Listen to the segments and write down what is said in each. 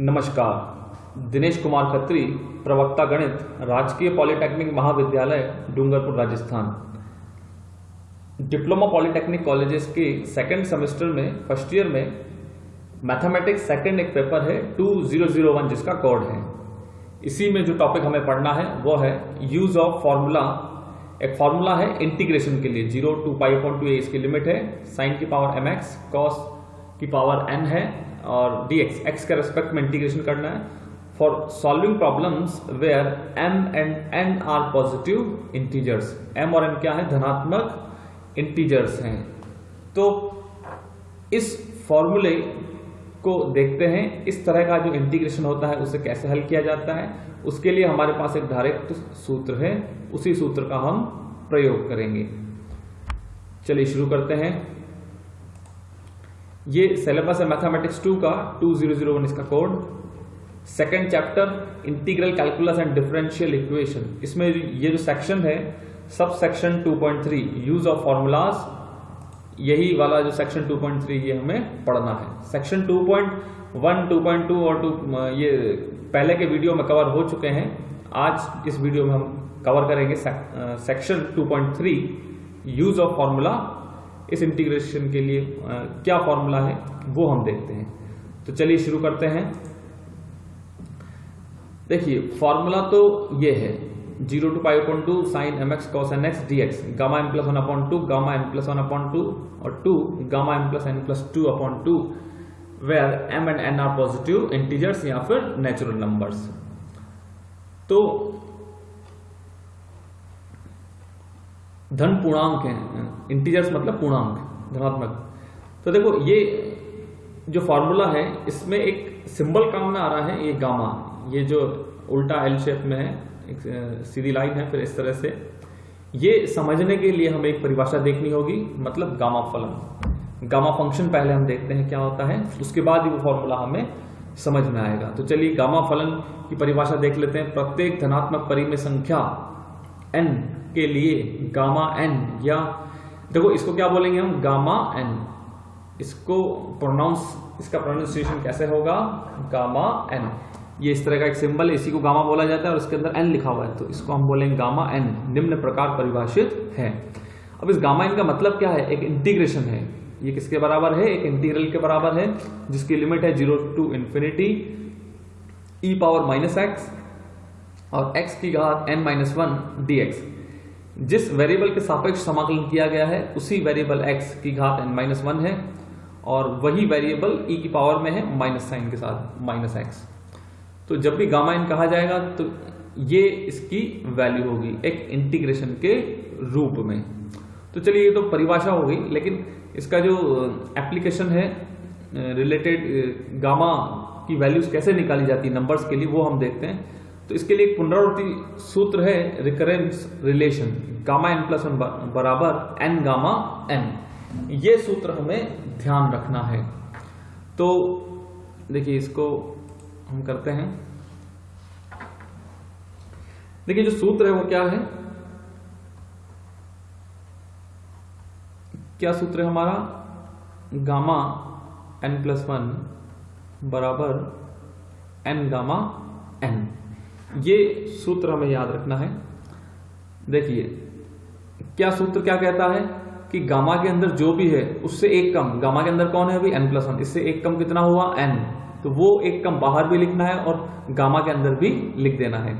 नमस्कार। दिनेश कुमार खत्री, प्रवक्ता गणित, राजकीय पॉलिटेक्निक महाविद्यालय Dungarpur Rajasthan. Diploma polytechnic colleges के सेकंड सेमेस्टर में फर्स्ट ईयर में मैथमेटिक्स सेकंड एक पेपर है 2001 जिसका कोड है। इसी में जो टॉपिक हमें पढ़ना है वो है यूज ऑफ फॉर्मूला। एक फॉर्मूला है इंटीग्रेशन के लिए, 0 to π/2a इसकी लिमिट है, साइन की पावर mx, कॉस की पावर n है और dx x के रेस्पेक्ट में इंटीग्रेशन करना है for solving problems where m and n are positive integers. m और n क्या है? धनात्मक इंटीजर्स हैं। तो इस फॉर्मूले को देखते हैं, इस तरह का जो इंटीग्रेशन होता है उसे कैसे हल किया जाता है। उसके लिए हमारे पास एक डायरेक्ट सूत्र है, उसी सूत्र का हम प्रयोग करेंगे। चलिए शुरू करते हैं। ये सिलेबस है मैथमेटिक्स 2 का 2001 इसका code. Second chapter integral calculus and differential equation. इसमें ये जो सेक्शन है sub section 2.3 use of formulas, यही वाला जो सेक्शन 2.3 ये हमें पढ़ना है। सेक्शन 2.1, 2.2 और 2 ये पहले के वीडियो में कवर हो चुके हैं। आज इस वीडियो में हम कवर करेंगे सेक्शन 2.3 यूज ऑफ फॉर्मूला। इस इंटीग्रेशन के लिए क्या फॉर्मूला है वो हम देखते हैं। तो चलिए शुरू करते हैं। देखिए फॉर्मूला तो ये है 0 to π/2 sin mx cos nx dx, gamma m + 1/2 gamma n + 1/2 और 2 gamma m + n + 2/2 where m and n are positive integers या फिर नेचुरल नंबर्स। तो धन पूर्णांक हैं, इंटीजर्स मतलब पूर्णांक, धनात्मक। तो देखो ये जो फॉर्मूला है इसमें एक सिंबल काम में आ रहा है, ये गामा, ये जो उल्टा एल शेप में है, एक सीधी लाइन है, फिर इस तरह से। ये समझने के लिए हमें एक परिभाषा देखनी होगी, मतलब गामा फलन, गामा फंक्शन पहले हम देखते हैं क्या होता है, उसके बाद ही वो फॉर्मूला हमें समझ में आएगा। तो चलिए गामा फलन की परिभाषा देख लेते हैं। प्रत्येक धनात्मक परिमेय संख्या n के लिए गामा n, या देखो इसको क्या बोलेंगे हम, गामा n। इसको इसका प्रोनाउंसिएशन कैसे होगा, गामा n। ये इस तरह का एक सिंबल है, इसी को गामा बोला जाता है और इसके अंदर n लिखा हुआ है, तो इसको हम बोलेंगे गामा n। निम्न प्रकार परिभाषित है। अब इस गामा n का मतलब क्या है? एक इंटीग्रेशन है। ये किसके बराबर है? एक इंटीग्रल के बराबर है जिसकी लिमिट है 0 to ∞ e⁻⁻x और x की घात n-1 dx। जिस वेरिएबल के सापेक्ष समाकलन किया गया है उसी वेरिएबल x की घात n-1 है और वही वेरिएबल e की पावर में है माइनस साइन के साथ -x। तो जब भी गामा n कहा जाएगा तो ये इसकी वैल्यू होगी एक इंटीग्रेशन के रूप में। तो चलिए ये तो परिभाषा हो गई, लेकिन इसका जो एप्लीकेशन है रिलेटेड गामा की वैल्यूज कैसे निकाली जाती है नंबर्स के लिए, वो हम देखते हैं। तो इसके लिए एक पुनरावृत्ति सूत्र है, रिकरेंस रिलेशन, गामा n + 1 बराबर n गामा n। ये सूत्र हमें ध्यान रखना है। तो देखिए इसको हम करते हैं। देखिए जो सूत्र है वो क्या है, क्या सूत्र है हमारा, गामा n + 1 बराबर n गामा n। ये सूत्र हमें याद रखना है। देखिए क्या सूत्र क्या कहता है कि गामा के अंदर जो भी है उससे एक कम, गामा के अंदर कौन है अभी, n + 1, इससे एक कम कितना हुआ, n। तो वो एक कम बाहर भी लिखना है और गामा के अंदर भी लिख देना है।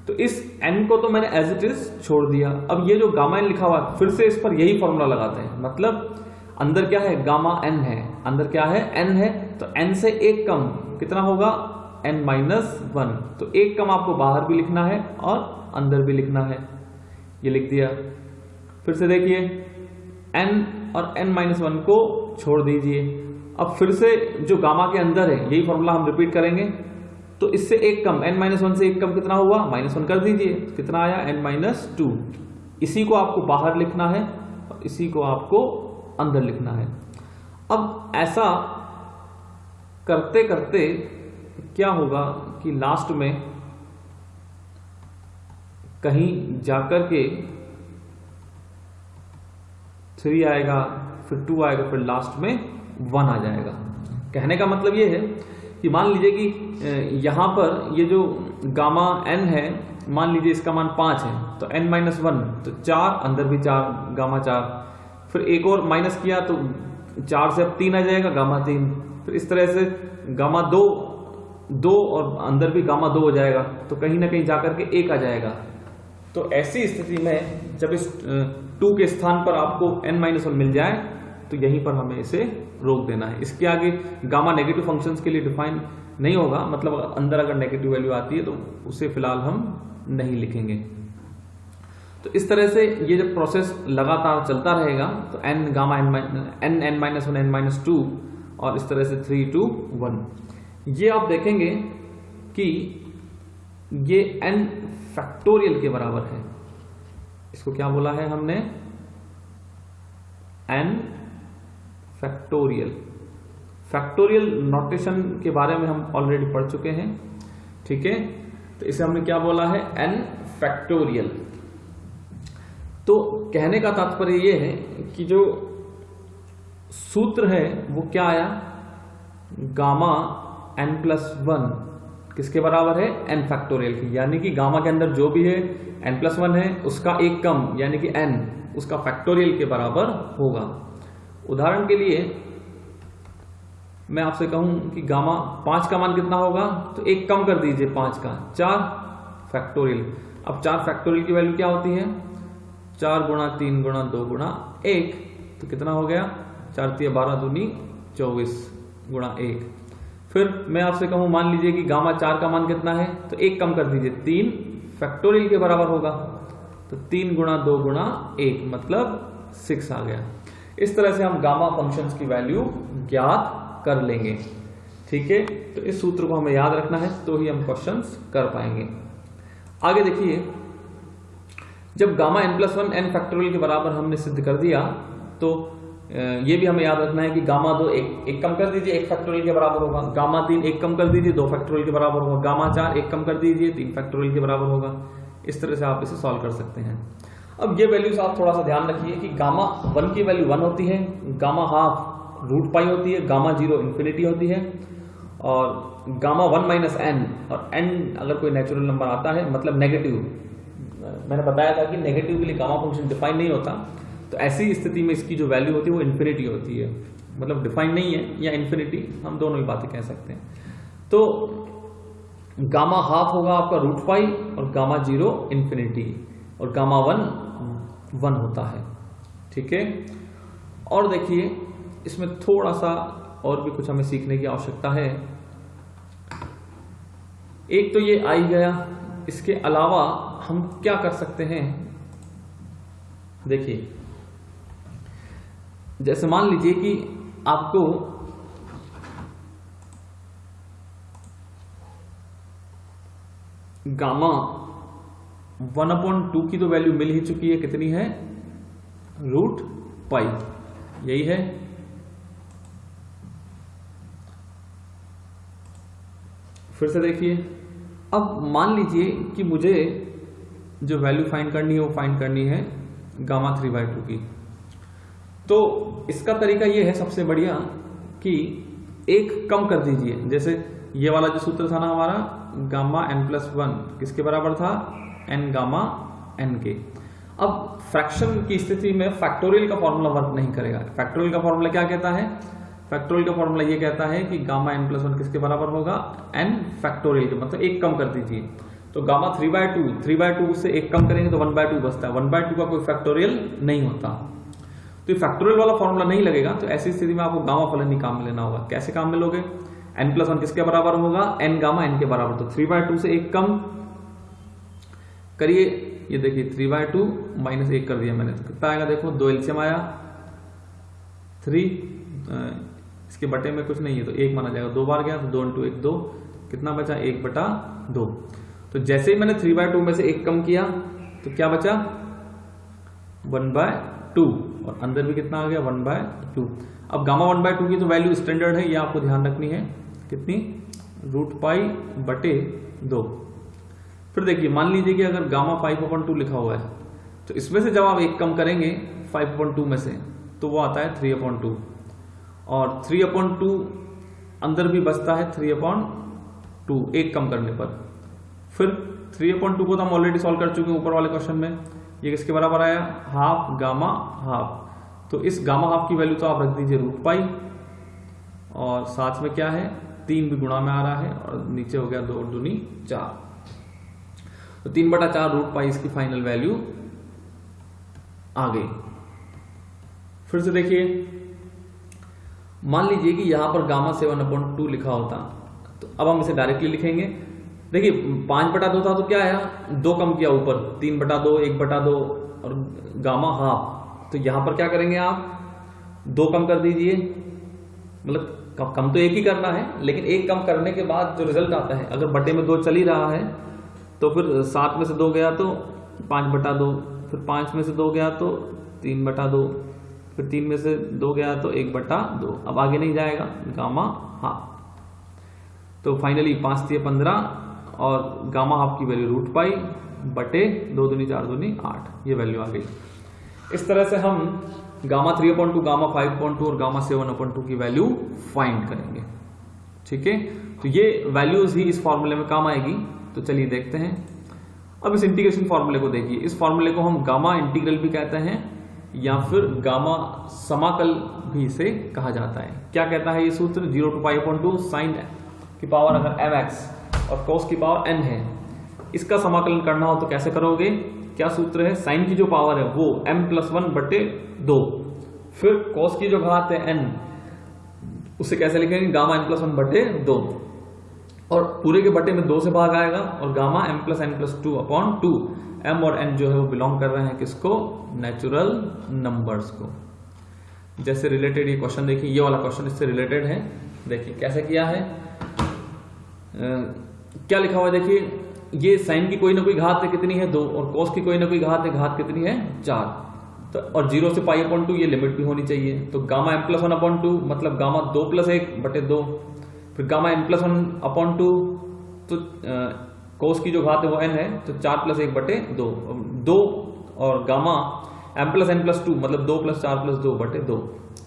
तो इस n को तो मैंने एज इट इज छोड़ दिया। अब ये जो गामा n लिखा हुआ है फिर से इस पर यही फॉर्मूला लगाते हैं, मतलब अंदर क्या है, गामा n है, अंदर क्या है, n है, तो n से एक कम कितना होगा, n-1। तो एक कम आपको बाहर भी लिखना है और अंदर भी लिखना है। ये लिख दिया। फिर से देखिए n और n-1 को छोड़ दीजिए। अब फिर से जो गामा के अंदर है यही फॉर्मूला हम रिपीट करेंगे। तो इससे एक कम, n-1 से एक कम कितना हुआ, -1 कर दीजिए, कितना आया, n-2। इसी को आपको बाहर लिखना है और इसी को आपको अंदर लिखना है। अब ऐसा करते करते क्या होगा कि लास्ट में कहीं जाकर के 3 आएगा, फिर 2 आएगा, फिर लास्ट में 1 आ जाएगा। कहने का मतलब ये है कि मान लीजिए कि यहाँ पर ये जो गामा n है, मान लीजिए इसका मान 5 है, तो n-1 तो 4, अंदर भी 4, गामा 4, फिर एक और माइनस किया तो 4 से अब 3 आ जाएगा, गामा 3, फिर इस तरह से गामा 2 और अंदर भी गामा 2 हो जाएगा, तो कहीं ना कहीं जाकर के 1 आ जाएगा। तो ऐसी स्थिति में जब इस 2 के स्थान पर आपको n-1 मिल जाए तो यहीं पर हमें इसे रोक देना है। इसके आगे गामा नेगेटिव फंक्शंस के लिए डिफाइन नहीं होगा, मतलब अंदर अगर नेगेटिव वैल्यू आती है तो उसे फिलहाल हम नहीं लिखेंगे। तो इस तरह से ये जब प्रोसेस लगातार चलता रहेगा तो n गामा n-1 n-2 और इस तरह से 3 2 1, ये आप देखेंगे कि ये n फैक्टोरियल के बराबर है। इसको क्या बोला है हमने? n factorial. फैक्टोरियल नोटेशन के बारे में हम ऑलरेडी पढ़ चुके हैं, ठीक है। तो इसे हमने क्या बोला है? n factorial. तो कहने का तात्पर्य यह है कि जो सूत्र है वो क्या आया? गामा n+1 किसके बराबर है? n फैक्टोरियल की, यानी कि गामा के अंदर जो भी है n+1 है उसका एक कम यानी कि n उसका फैक्टोरियल के बराबर होगा। उदाहरण के लिए मैं आपसे कहूं कि गामा 5 का मान कितना होगा, तो एक कम कर दीजिए 5 का, 4 फैक्टोरियल। अब 4 फैक्टोरियल की वैल्यू क्या होती है? 4 गुणा 3 गुणा 2 गुणा 1, तो कितना हो गया? 4 3 12 दूनी 24 गुणा 1। फिर मैं आपसे कहूं मान लीजिए कि गामा 4 का मान कितना है, तो एक कम कर दीजिए, 3 फैक्टोरियल के बराबर होगा, तो 3 गुणा 2 गुणा 1 मतलब 6 आ गया। इस तरह से हम गामा फंक्शंस की वैल्यू ज्ञात कर लेंगे, ठीक है। तो इस सूत्र को हमें याद रखना है तो ही हम क्वेश्चंस कर पाएंगे। आगे देखिए, जब गामा n+1 n फैक्टोरियल के बराबर हमने सिद्ध कर दिया तो ये भी हमें याद रखना है कि गामा 2 एक कम कर दीजिए, 1 फैक्टोरियल के बराबर होगा। गामा 3 एक कम कर दीजिए, 2 फैक्टोरियल के बराबर होगा। गामा 4 एक कम कर दीजिए, 3 फैक्टोरियल के बराबर होगा। इस तरह से आप इसे सॉल्व कर सकते हैं। अब ये वैल्यूज आप थोड़ा सा ध्यान रखिए कि गामा 1 की वैल्यू 1 होती है, गामा हाफ रूट पाई होती है, गामा 0 इन्फिनिटी होती है, और गामा 1 माइनस n, और n अगर कोई नेचुरल नंबर आता है मतलब नेगेटिव, मैंने बताया था कि नेगेटिव के लिए गामा फंक्शन डिफाइन नहीं होता, तो ऐसी स्थिति में इसकी जो वैल्यू होती है वो इन्फिनिटी होती है, मतलब डिफाइन नहीं है या इन्फिनिटी, हम दोनों ही बातें कह सकते हैं। तो गामा हाफ होगा आपका रूट पाई और गामा 0 इन्फिनिटी, और गामा 1 होता है, ठीक है। और देखिए इसमें थोड़ा सा और भी कुछ हमें सीखने की आवश्यकता है। एक तो ये आ ही गया, इसके अलावा हम क्या कर सकते हैं? देखिए, जैसे मान लीजिए कि आपको गामा 1/2 की तो वैल्यू मिल ही चुकी है, कितनी है? रूट पाई, यही है। फिर से देखिए, अब मान लीजिए कि मुझे जो वैल्यू फाइंड करनी है वो फाइंड करनी है गामा 3/2 की। तो इसका तरीका ये है सबसे बढ़िया कि एक कम कर दीजिए। जैसे ये वाला जो सूत्र था ना हमारा, गामा n+1 किसके बराबर था? n गामा n के। अब फ्रैक्शन की स्थिति में फैक्टोरियल का फॉर्मूला वर्क नहीं करेगा। फैक्टोरियल का फॉर्मूला क्या कहता है? फैक्टोरियल का फॉर्मूला ये कहता है कि गामा n+1 किसके बराबर होगा? n फैक्टोरियल के, मतलब एक कम कर दीजिए। तो गामा 3/2 से एक कम करेंगे तो 1/2 बचता है। 1/2 का कोई फैक्टोरियल नहीं होता, तो ये फैक्टोरियल वाला फॉर्मूला नहीं लगेगा। तो ऐसी स्थिति में आपको गामा फलन ही काम में लेना होगा। कैसे काम में लोगे? n+1 किसके बराबर होगा? n गामा n के बराबर। तो 3/2 से एक कम करिए, ये देखिए 3/2 माइनस 1 कर दिया मैंने, तो कितना आएगा? देखो 2 एलसीएम आया 3, इसके बटे में कुछ नहीं है तो 1 माना जाएगा। 2 बार गया तो 2 × 1 2, कितना बचा? 1/2। तो जैसे ही मैंने 3/2 में से 1 कम किया तो क्या बचा? 1/2, और अंदर भी कितना आ गया? 1/2। अब गामा 1/2 की तो वैल्यू स्टैंडर्ड है, ये आपको ध्यान रखनी है, कितनी? रूट पाई बटे 2। फिर देखिए, मान लीजिए कि अगर गामा 5/2 लिखा हुआ है तो इसमें से जब आप एक कम करेंगे 5/2 में से तो वो आता है 3/2, और 3/2 अंदर भी बचता है 3/2, एक कम करने पर। फिर 3/2 को तो हम ऑलरेडी सॉल्व कर चुके हैं ऊपर वाले क्वेश्चन में। ये किसके बराबर आया, हाफ गामा हाफ। तो इस गामा हाफ की वैल्यू तो आप रख दीजिए √π, और साथ में क्या है 3 भी गुणा में आ रहा है, और नीचे हो गया 2 दूनी 4, तो 3/4 √π इसकी फाइनल वैल्यू आ गई। फिर से देखिए, मान लीजिए कि यहां पर गामा 7/2 लिखा होता, तो अब हम इसे डायरेक्टली लिखेंगे। देखिए 5/2 था तो क्या आया, 2 कम किया ऊपर, 3/2, 1/2 और गामा हाफ। तो यहां पर क्या करेंगे आप 2 कम कर दीजिए, मतलब कम तो एक ही करना है, लेकिन एक कम करने के बाद जो रिजल्ट आता है, अगर बटे में 2 चल ही रहा है तो फिर 7 में से 2 गया तो 5/2, फिर 5 में से 2 गया तो 3/2, फिर 3 में से 2 गया तो 1/2, अब आगे नहीं जाएगा, गामा हाफ। तो फाइनली 5 × 15 और गामा हाफ की वैल्यू √π बटे 2 दूनी 4 दूनी 8, ये वैल्यू आ गई। इस तरह से हम गामा 3/2, गामा 5/2 और गामा 7/2 की वैल्यू फाइंड करेंगे। ठीक है, तो ये वैल्यूज ही इस फॉर्मूले में काम आएगी। तो चलिए देखते हैं। अब इस इंटीग्रेशन फॉर्मूले को देखिए। इस फॉर्मूले को हम गामा इंटीग्रल भी कहते हैं, या फिर गामा समाकल भी इसे कहा जाता है। क्या कहता है ये सूत्र, 0 to π/2 साइन की पावर अगर mx और cos की पावर n है, इसका समाकलन करना हो तो कैसे करोगे, क्या सूत्र है, साइन की जो पावर है वो m+1/2, फिर cos की जो घात है n, उसे कैसे लिखेंगे, गामा m+1/2, और पूरे के बटे में 2 से भाग आएगा, और गामा m+n+2/2। m और n जो है वो बिलोंग कर रहे हैं किसको, नेचुरल नंबर्स को। जैसे रिलेटेड ये क्वेश्चन देखिए, ये वाला क्वेश्चन इससे रिलेटेड है। देखिए कैसे किया है, क्या लिखा हुआ है, देखिए ये साइन की कोई ना कोई घात है, कितनी है 2, और cos की कोई ना कोई घात है, घात कितनी है 4। तो और 0 से π/2 ये लिमिट भी होनी चाहिए। तो गामा m+1/2 मतलब गामा 2+1/2, फिर गामा n+1/2, तो cos की जो घात है वो n है, तो 4+1/2, 2, और गामा m+n+2 मतलब 2 + 4 + 2/2।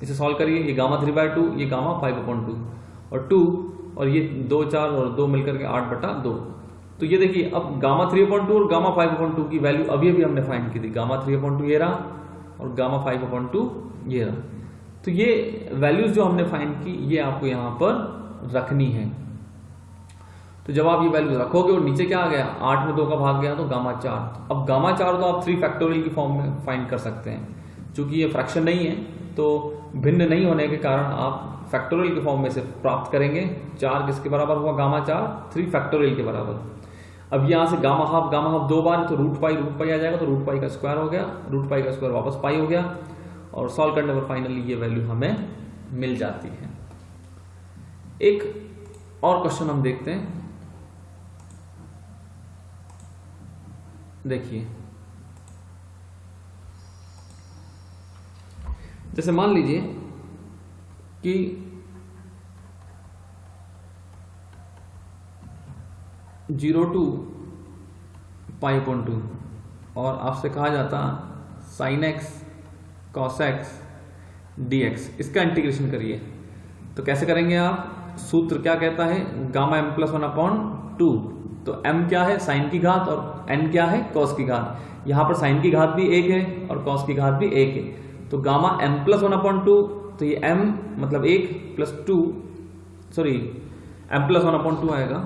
इसे सॉल्व करिए, ये गामा 3/2, ये गामा 5/2, और 2 और ये 2 4 और 2 मिलकर के 8/2। तो ये देखिए, अब गामा 3/2 और गामा 5/2 की वैल्यू अभी अभी हमने फाइंड की थी। गामा 3/2 ये रहा, और गामा 5/2 ये रहा। तो ये वैल्यूज जो हमने फाइंड की, ये आपको यहां पर रखनी है। तो जब आप ये वैल्यू रखोगे और नीचे क्या आ गया, 8 में 2 का भाग गया तो गामा 4। अब गामा 4 तो आप 3 फैक्टोरियल की फॉर्म में फाइंड कर सकते हैं। चूंकि ये फ्रैक्शन नहीं है तो भिन्न नहीं होने के कारण आप फैक्टोरियल की फॉर्म में से प्राप्त करेंगे। 4 किसके बराबर हुआ, गामा 4 3 फैक्टोरियल के बराबर। अब यहां से गामा हाफ 2 बार, तो √π आ जाएगा, तो √π का स्क्वायर हो गया, √π का स्क्वायर वापस पाई हो गया, और सॉल्व करने पर फाइनली ये वैल्यू हमें मिल जाती है। एक और क्वेश्चन हम देखते हैं। देखिए, जैसे मान लीजिए कि जीरो टू π/2 और आपसे कहा जाता sin x cos x dx, इसका इंटीग्रेशन करिए। तो कैसे करेंगे आप, सूत्र क्या कहता है, गामा m+1/2। तो m क्या है, साइन की घात, और n क्या है, cos की घात। यहां पर साइन की घात भी 1 है और cos की घात भी 1 है। तो गामा m+1/2, तो ये m मतलब 1 + 2, सॉरी m+1/2 आएगा।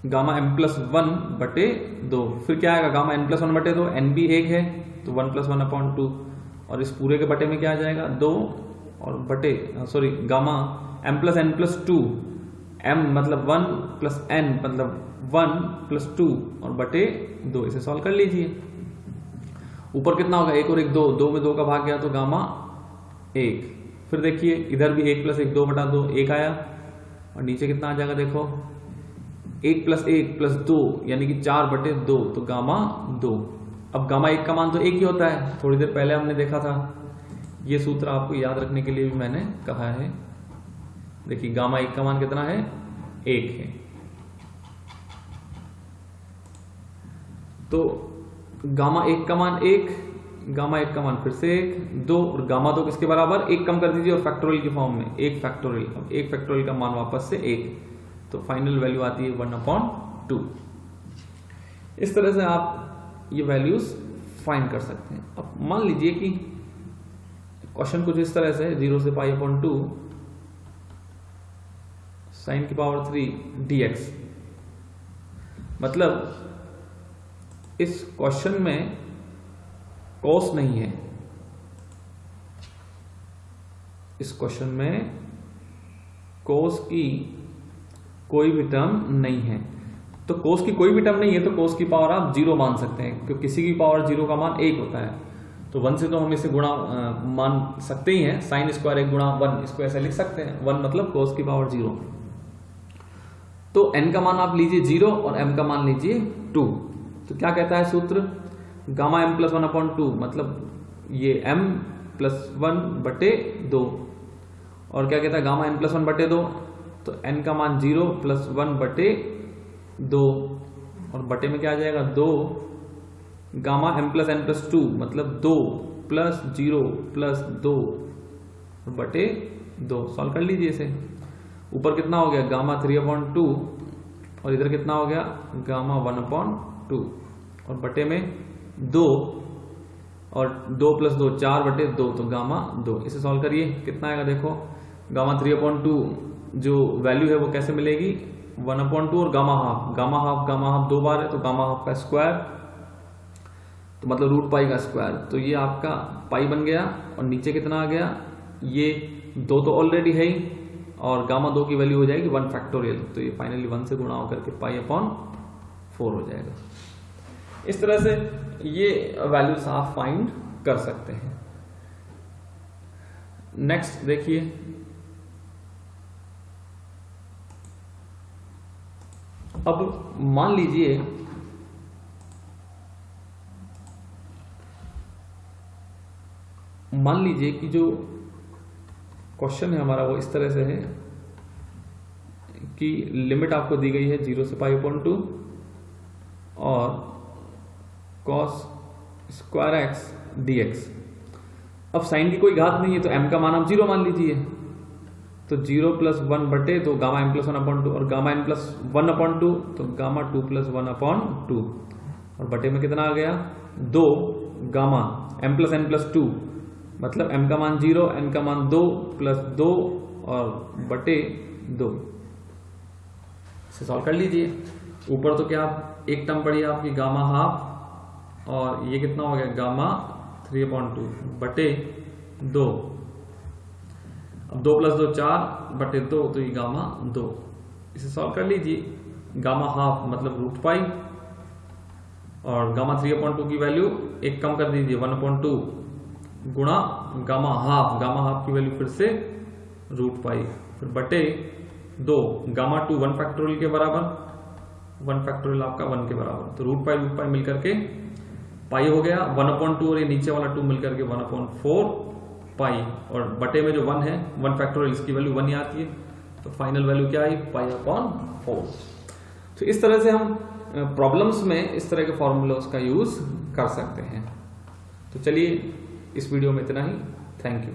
गामा m+1/2, फिर क्या आएगा, गामा n+1/2, n भी 1 है तो 1 + 1/2, और इस पूरे के बटे में क्या आ जाएगा 2, और बटे सॉरी गामा m+n+2, m मतलब 1 + n मतलब 1 + 2 और बटे 2। इसे सॉल्व कर लीजिए। ऊपर कितना होगा, 1 और 1 2, 2 में 2 का भाग गया तो गामा 1। फिर देखिए इधर भी 1 + 1 2/2 1 आया, और नीचे कितना आ जाएगा, देखो 1 + 1 + 2 यानी कि 4/2, तो गामा 2। अब गामा 1 का मान तो 1 ही होता है, थोड़ी देर पहले हमने देखा था। ये सूत्र आपको याद रखने के लिए भी मैंने कहा है। देखिए गामा 1 का मान कितना है, 1 है। तो गामा 1 का मान 1, गामा 1 का मान फिर से 1, 2 और गामा 2 किसके बराबर, 1 कम कर दीजिए और फैक्टोरियल की फॉर्म में 1 फैक्टोरियल, अब 1 फैक्टोरियल का मान वापस से 1, तो फाइनल वैल्यू आती है 1/2। इस तरह से आप ये वैल्यूज फाइंड कर सकते हैं। अब मान लीजिए कि क्वेश्चन कुछ इस तरह से 0 से π/2 sin की पावर 3 dx, मतलब इस क्वेश्चन में कॉस नहीं है, इस क्वेश्चन में कॉस की कोई भी टर्म नहीं है। तो कॉस की कोई भी टर्म नहीं है तो कॉस की पावर आप 0 मान सकते हैं, क्योंकि किसी की पावर 0 का मान 1 होता है। तो 1 से तो हम इसे गुणा मान सकते ही हैं, साइन स्क्वायर 1 गुणा 1, इसको ऐसे लिख सकते हैं, 1 मतलब कॉस की पावर 0। तो n का मान आप लीजिए 0 और m का मान लीजिए 2। तो क्या कहता है सूत्र, गामा m + 1/2, मतलब ये m + 1/2, और क्या कहता है गामा n + 1/2, तो n का मान 0 + 1/2 और बटे में क्या आ जाएगा 2, गामा m + n + 2, मतलब 2 + 0 + 2/2। सॉल्व कर लीजिए इसे। ऊपर कितना हो गया गामा 3/2 और इधर कितना हो गया गामा 1/2 और बटे में 2 और 2 + 2 4/2, तो गामा 2। इसे सॉल्व करिए, कितना आएगा देखो, गामा 3/2 जो वैल्यू है वो कैसे मिलेगी, 1/2 और गामा हाफ 2 बार है तो गामा हाफ का स्क्वायर, तो मतलब √π का स्क्वायर। तो ये आपका पाई बन गया और नीचे कितना आ गया, ये 2 तो ऑलरेडी है ही, और गामा 2 की वैल्यू हो जाएगी 1 फैक्टोरियल, तो ये फाइनली 1 से गुणा होकर के π/4 हो जाएगा। इस तरह से ये वैल्यूज आप फाइंड कर सकते हैं। नेक्स्ट देखिए, अब मान लीजिए कि जो क्वेश्चन है हमारा वो इस तरह से है कि लिमिट आपको दी गई है 0 से π/2 और cos स्क्वायर x dx। अब साइन की कोई घात नहीं है तो m का मान आप 0 मान लीजिए, तो 0 + 1/2 गामा m + 1/2 और गामा n + 1/2 तो गामा 2 + 1/2 और बटे में कितना आ गया 2 गामा m + n + 2, मतलब m का मान 0, n का मान 2 + 2 और बटे 2। इसे सॉल्व कर लीजिए। ऊपर तो क्या एक टर्म पड़ी आपकी गामा हाफ और ये कितना हो गया गामा 3/2 बटे 2, अब 2 + 2 4/2 तो ये गामा 2। इसे सॉल्व कर लीजिए। गामा हाफ मतलब √π और गामा 3/2 की वैल्यू एक कम कर दीजिए 1/2 गुणा गामा हाफ की वैल्यू फिर से √π, फिर बटे 2 गामा 2 1 फैक्टोरियल के बराबर, 1 फैक्टोरियल आपका 1 के बराबर, तो √π मिलकर के पाई हो गया 1/2 और ये नीचे वाला 2 मिलकर के 1/4 पाई और बटे में जो 1 है 1 फैक्टोरियल इसकी वैल्यू 1 ही आती है, तो फाइनल वैल्यू क्या आई π/4। तो इस तरह से हम प्रॉब्लम्स में इस तरह के फॉर्मूलोज का यूज कर सकते हैं। तो चलिए इस वीडियो में इतना ही, थैंक यू।